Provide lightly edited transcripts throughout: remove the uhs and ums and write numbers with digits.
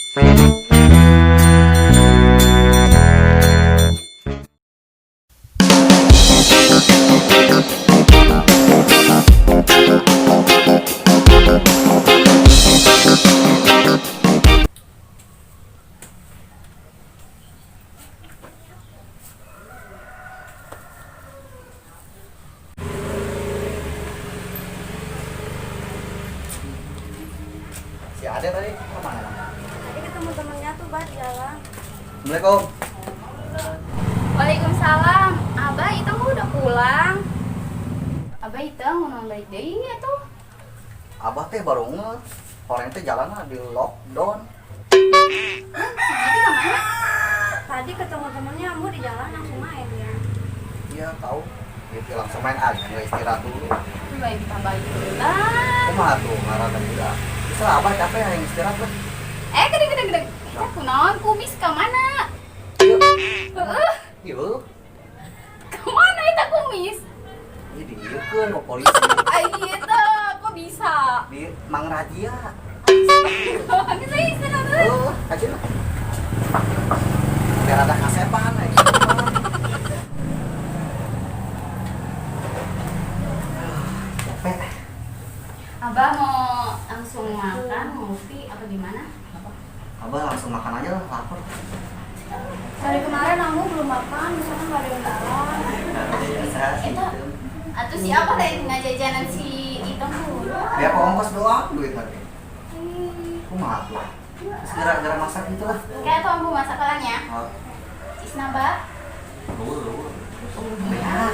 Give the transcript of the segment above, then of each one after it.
Si Ade tadi kemana namanya? Tadi ketemu temennya tuh bah di jalan. Assalamualaikum. Waalaikumsalam. Abah itu udah pulang. Abah itu mau balik deui atuh. Abah teh baru ngeh. Orang teh jalannya di lockdown. Tadi kemana? Tadi ketemu temennya Ambu di jalan langsung main ya. Iya tahu. Dia langsung main aja, nggak istirahat dulu. Baik kita balik dulu lah. Kumaha tuh ngarana juga. Bisa Abah capek yang istirahat lah. Gede. Kita kunaon kumis ke mana? Heeh. Yuk. Kemana itu kumis? Ini dieukeun ke polisi. Ai itu kok bisa? Di Mang Rajia. Kita istirahat dulu. Oh, aja lah. Biar ada kasepan aja. Capek. Abah mau langsung makan, ngopi apa gimana? Abah langsung makan aja lah, lapar. Dari kemarin Ambu belum makan, misalnya nggak ada yang dalam. Biasa Itu, gitu. atau siapa tadi ngajajanan si Itong dulu? Biar ongkos doang duit tadi. Kumaha tuh. Terus gara-gara masak gitu lah. Kayak tuh Ambu masakannya. Oh, Isna bah. dulu. Iya.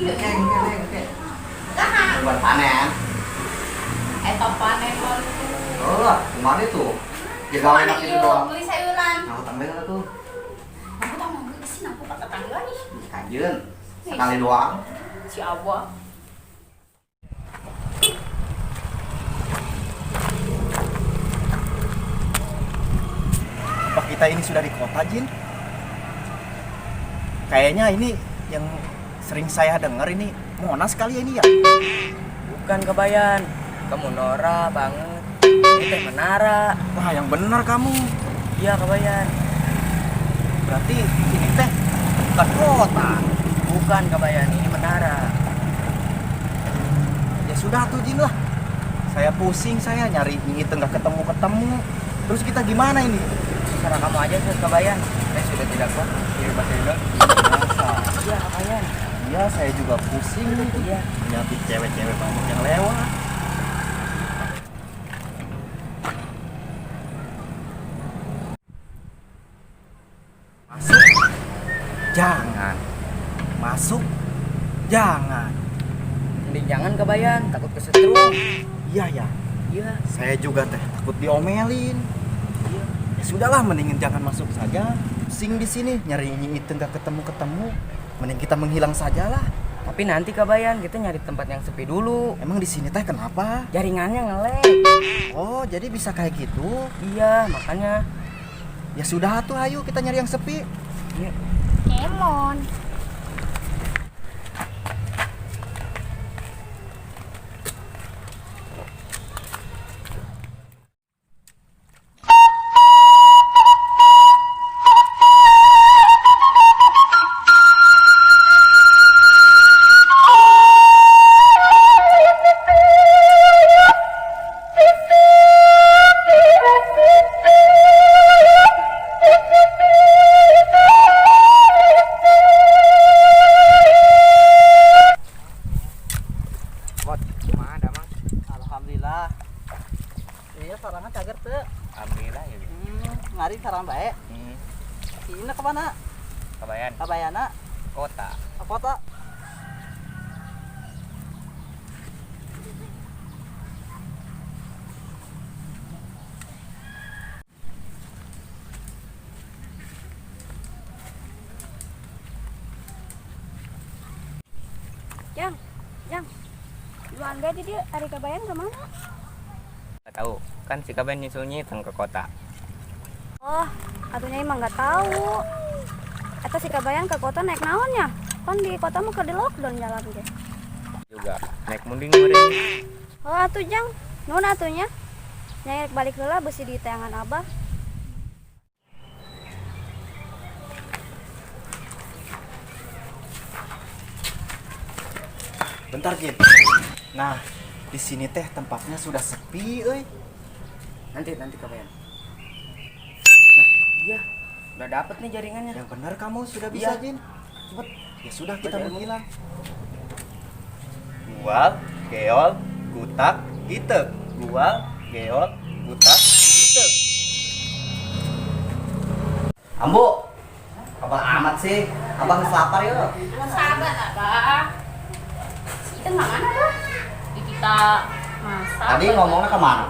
Oke. Buat panen. Eta panen mon. Oh, kemana tuh? Ya gawe enak itu doang. Beli sayuran. Nah, utang bela tuh. Aku tak mau beli sih, aku kata tetangga nih. Kanjeun. Sekali doang. Si Abah. Apa kita ini sudah di kota, Jin? Kayaknya ini yang sering saya dengar ini Monas kali ini ya? Bukan Kebayan, kamu Nora banget. Ini teh Menara. Wah, yang benar kamu. Iya Kebayan. Berarti ini teh bukan kota. Bukan Kebayan, ini Menara. Ya sudah tuh, Jin lah. Saya pusing, saya nyari ini nggak ketemu. Terus kita gimana ini? Serah kamu aja sih Kebayan. Saya sudah tidak kuat. Kiri Batidang. Masa? Iya Kebayan. Iya, saya juga pusing. Iya. Nyari cewek-cewek banyak yang lewat. Masuk? Jangan. Masuk? Jangan. Mending jangan Kebayan, takut kesetrum. Iya ya. Iya. Saya juga teh takut diomelin. Iya. Ya sudahlah, mendingin jangan masuk saja. Pusing di sini nyari ini itu nggak ketemu. Mending kita menghilang sajalah. Tapi nanti Kebayan, kita nyari tempat yang sepi dulu. Emang di sini teh kenapa? Jaringannya ngelek. Oh, jadi bisa kayak gitu. Iya, makanya. Ya sudah tuh, ayo kita nyari yang sepi. Iya. Kemon. Alhamdulillah. Iya, sarangan cager tuh. Alhamdulillah ya. Ngari sarang bae. Ini ke mana? Kebayan, Kabayana, kota. ke kota. Jang. Duluan gak jadi hari Kabayan kemana? Gak tahu, kan si Kebayan nyusulnya teng ke kota. Oh, atunya emang nggak tahu. Atau si Kabayan ke kota naik naonnya? Kan di kota mah di lockdown jalan ge. Juga naik munding meureun. Oh, atuh Jang. Nun atunya. Nyai balik heula besi di tayangan Abah. Bentar, Jin. Nah, di sini teh tempatnya sudah sepi, euy. Nanti kabayan. Nah, iya. Udah dapet nih jaringannya. Yang benar kamu sudah bisa, Iya. Jin. Cepet. Ya sudah kita Baca menghilang. Gual, geol, gutak, itek. Gual, geol, gutak, itek. Ambu, kabar amat sih. Abang lapar ya. Sahabat abah. Si Iten mana abah? Di kita masak. Tadi ngomongnya kemana?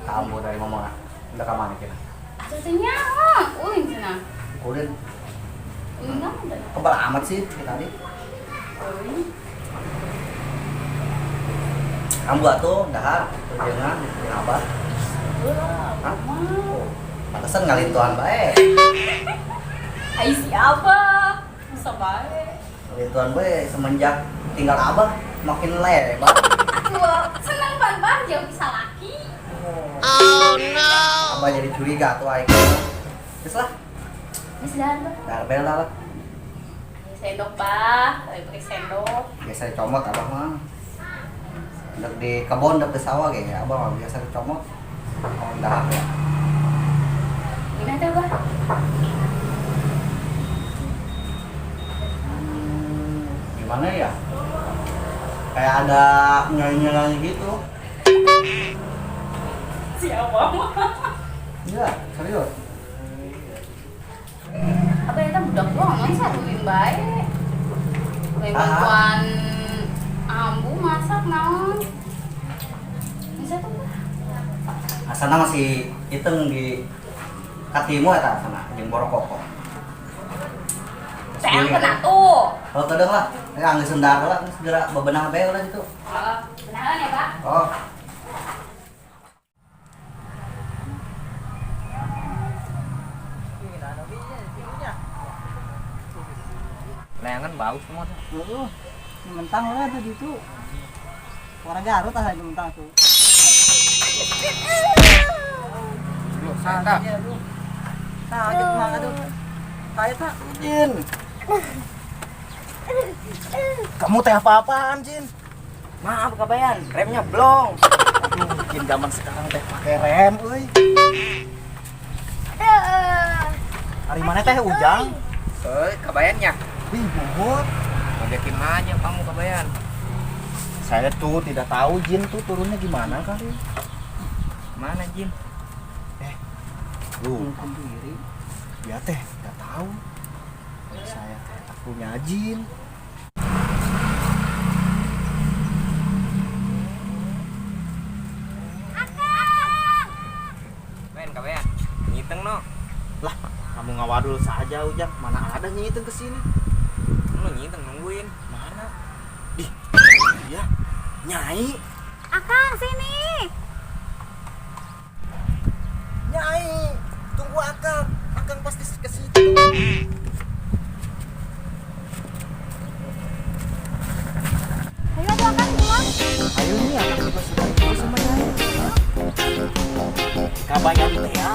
Kamu dari ngomongnya. Udah kemana kira? Jadinya, ulin sana. Kulin. Ulin kamu udah. Kabar amat sih tadi. Kamu atuh dahar kerjaan abah. Hah? Pantesan ngalin tuan bae. Hai siapa? Bisa baik. Ngalin tuan bae semenjak tinggal abah makin lebar. Aku senang ban jauh bisa laki. Abah jadi curiga tuh aing. Geus lah, Bisa dah. dar bel lah. Sendok bah, pakai sendok. Biasa dicomot abah mah. Dek di kebon, dek di sawah ge, abah mah biasa dicomot. Oh, dahar ya. Gimana tuh bah? Gimana ya? Kayak ada nyala-nyala gitu. Siapa? Iya, serius. Apa ya budak doang, emang saruin baik. Kayak Ah. bantuan ambu masak naon. Bisa tuh bah. Asana masih hitung di katimu eta sana jeung borokoko. Sayang kena tuh. Oh, kadang lah. Ya geus sendar lah, geus segera bebenah bae lah gitu. Oh, beneran ya pak? Oh, Layangan bau semua tuh. Heeh. Mentang lah tuh gitu. Orang Garut aja mentang tuh. Loh, santa. Kaget mah aduh. Kayak tak. Jin. Kamu teh apa-apaan, Jin? Maaf kabayan, remnya blong. Aduh, bikin zaman sekarang teh pakai rem, euy. Hari mana teh Ujang? Kabayannya. Wih, bubut. Ngajakin aja kamu kabayan. Saya tuh tidak tahu Jin tuh turunnya gimana kali. Mana Jin? Lu, Sendiri. ya teh nggak tahu. Saya teh tak punya Jin. Ben kabayan. Ngiteng no. Lah, kamu ngawadul saja Ujang. Mana ada nyitung ke sini? Lu ngiteng nungguin. Mana? Ih, iya. Nyai, Akang sini. Nyai. Tunggu Akang. Akang pasti ke situ. Ayo tuh Akang pulang. Ayo nih, Akang juga sudah ikut sama Nyai. Kabayan teh ya.